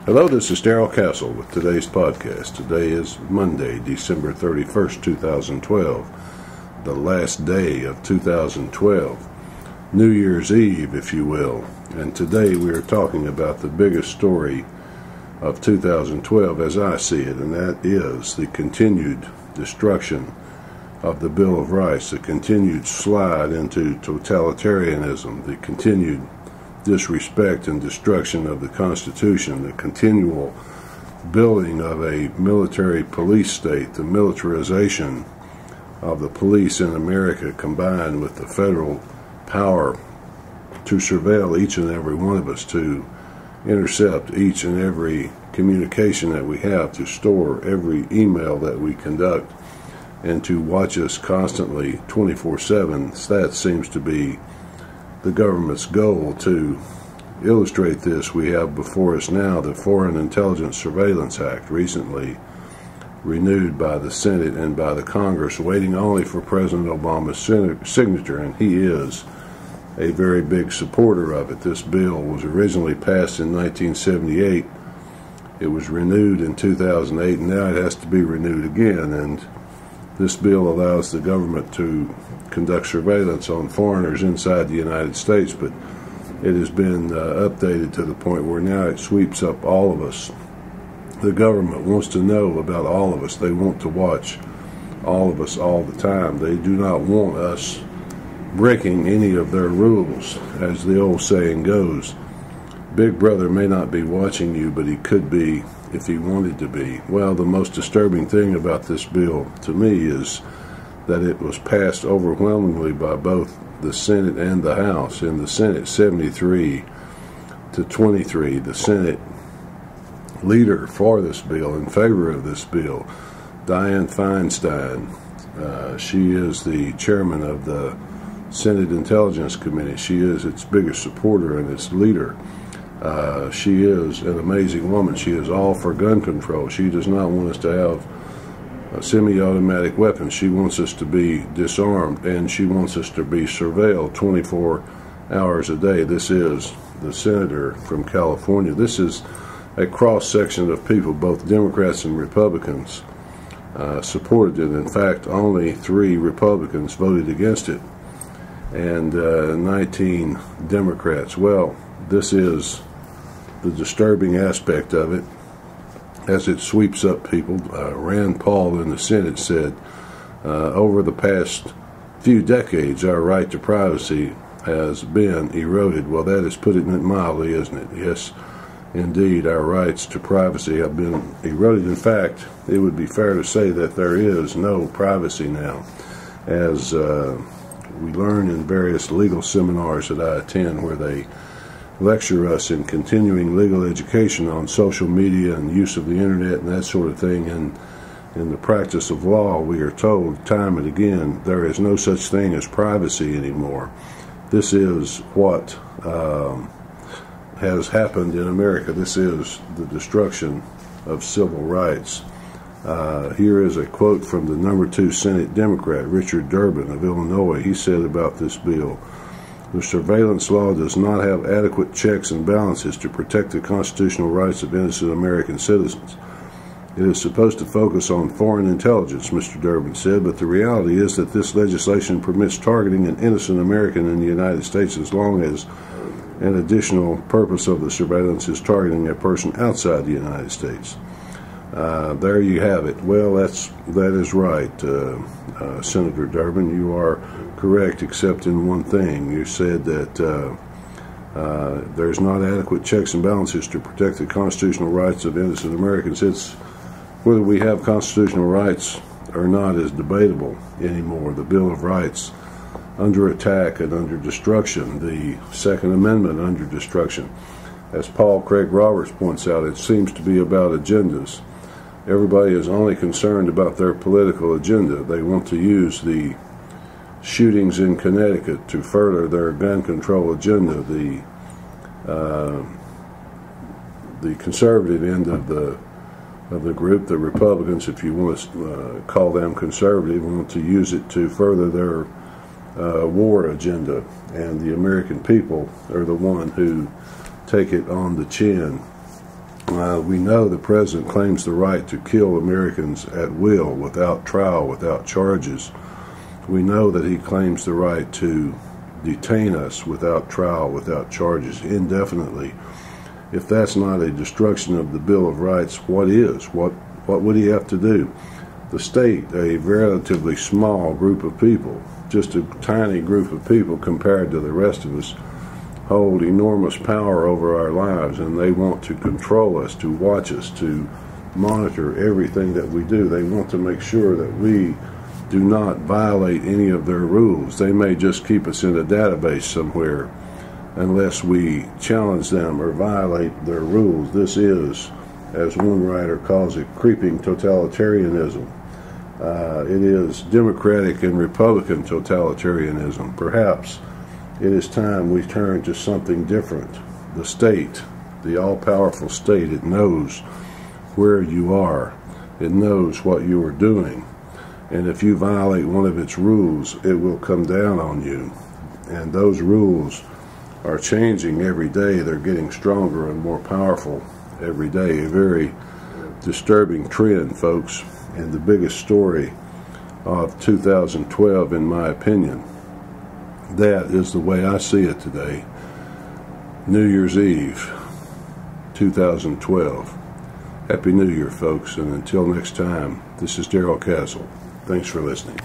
Hello, this is Darrell Castle with today's podcast. Today is Monday, December 31st, 2012, the last day of 2012, New Year's Eve, if you will. And today we are talking about the biggest story of 2012 as I see it, and that is the continued destruction of the Bill of Rights, the continued slide into totalitarianism, the continued disrespect and destruction of the Constitution, the continual building of a military police state, the militarization of the police in America combined with the federal power to surveil each and every one of us, to intercept each and every communication that we have, to store every email that we conduct, and to watch us constantly 24/7. That seems to be the government's goal. To illustrate this, we have before us now the Foreign Intelligence Surveillance Act, recently renewed by the Senate and by the Congress, waiting only for President Obama's signature, and he is a very big supporter of it. This bill was originally passed in 1978. It was renewed in 2008, and now it has to be renewed again. And this bill allows the government to conduct surveillance on foreigners inside the United States, but it has been updated to the point where now it sweeps up all of us. The government wants to know about all of us. They want to watch all of us all the time. They do not want us breaking any of their rules. As the old saying goes, Big Brother may not be watching you, but he could be if he wanted to be. Well, the most disturbing thing about this bill to me is that it was passed overwhelmingly by both the Senate and the House. In the Senate, 73-23, the Senate leader for this bill, in favor of this bill, Dianne Feinstein, she is the chairman of the Senate Intelligence Committee. She is its biggest supporter and its leader. She is an amazing woman. She is all for gun control. She does not want us to have semi-automatic weapons. She wants us to be disarmed, and she wants us to be surveilled 24 hours a day. This is the senator from California. This is a cross-section of people, both Democrats and Republicans, supported it. In fact, only 3 Republicans voted against it, and 19 Democrats. Well, this is the disturbing aspect of it as it sweeps up people. Rand Paul in the Senate said, over the past few decades, our right to privacy has been eroded. Well, that is putting it mildly, isn't it? Yes, indeed, our rights to privacy have been eroded. In fact, it would be fair to say that there is no privacy now. As we learn in various legal seminars that I attend, where they lecture us in continuing legal education on social media and use of the internet and that sort of thing, and in the practice of law, we are told time and again there is no such thing as privacy anymore. This is what has happened in America. This is the destruction of civil rights. Here is a quote from the number 2 Senate Democrat, Richard Durbin of Illinois. He said about this bill, "The surveillance law does not have adequate checks and balances to protect the constitutional rights of innocent American citizens. It is supposed to focus on foreign intelligence," Mr. Durbin said, "but the reality is that this legislation permits targeting an innocent American in the United States as long as an additional purpose of the surveillance is targeting a person outside the United States." There you have it. Well, that is right, Senator Durbin. You are correct, except in one thing. You said that there's not adequate checks and balances to protect the constitutional rights of innocent Americans. It's whether we have constitutional rights or not is debatable anymore. The Bill of Rights under attack and under destruction. The Second Amendment under destruction. As Paul Craig Roberts points out, it seems to be about agendas. Everybody is only concerned about their political agenda. They want to use the shootings in Connecticut to further their gun control agenda. The conservative end of the group, the Republicans, if you want to call them conservative, want to use it to further their war agenda, and the American people are the one who take it on the chin. We know the president claims the right to kill Americans at will, without trial, without charges. We know that he claims the right to detain us without trial, without charges, indefinitely. If that's not a destruction of the Bill of Rights, what is? What would he have to do? The state, a relatively small group of people, just a tiny group of people compared to the rest of us, hold enormous power over our lives, and they want to control us, to watch us, to monitor everything that we do. They want to make sure that we do not violate any of their rules. They may just keep us in a database somewhere unless we challenge them or violate their rules. This is, as one writer calls it, creeping totalitarianism. It is Democratic and Republican totalitarianism. Perhaps it is time we turn to something different. The state, the all-powerful state, it knows where you are. It knows what you are doing. And if you violate one of its rules, it will come down on you. And those rules are changing every day. They're getting stronger and more powerful every day. A very disturbing trend, folks, and the biggest story of 2012, in my opinion. That is the way I see it today. New Year's Eve, 2012. Happy New Year, folks, and until next time, this is Darrell Castle. Thanks for listening.